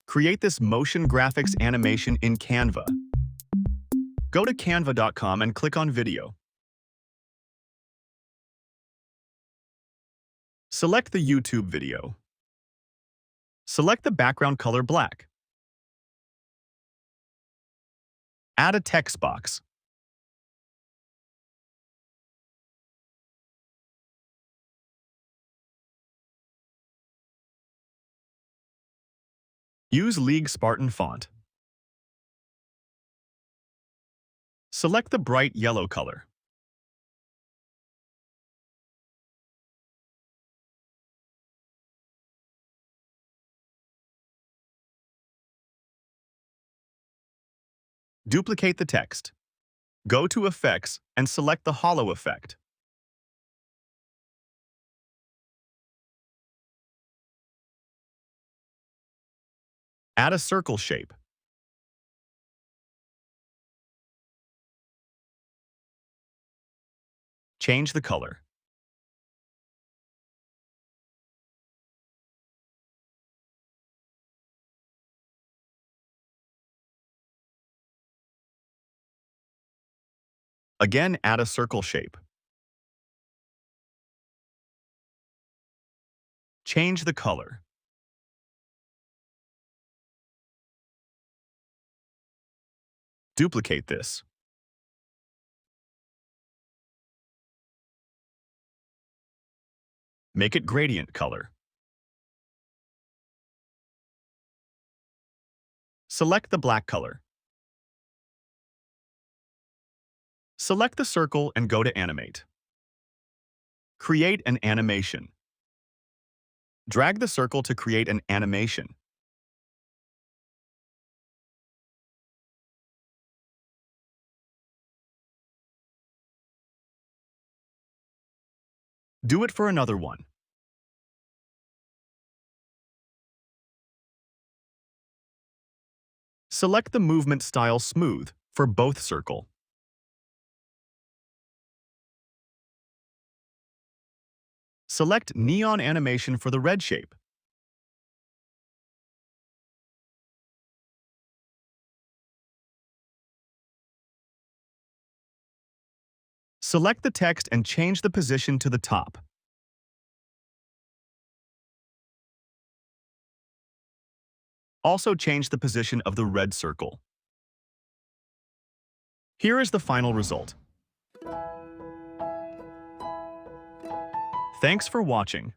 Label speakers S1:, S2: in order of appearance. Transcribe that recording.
S1: Create this motion graphics animation in Canva. Go to canva.com and click on Video. Select the YouTube video. Select the background color black. Add a text box. Use League Spartan font. Select the bright yellow color. Duplicate the text. Go to Effects and select the hollow effect. Add a circle shape. Change the color. Again, add a circle shape. Change the color. Duplicate this. Make it gradient color. Select the black color. Select the circle and go to Animate. Create an animation. Drag the circle to create an animation. Do it for another one. Select the movement style Smooth for both circle. Select Neon Animation for the red shape. Select the text and change the position to the top. Also change the position of the red circle. Here is the final result. Thanks for watching.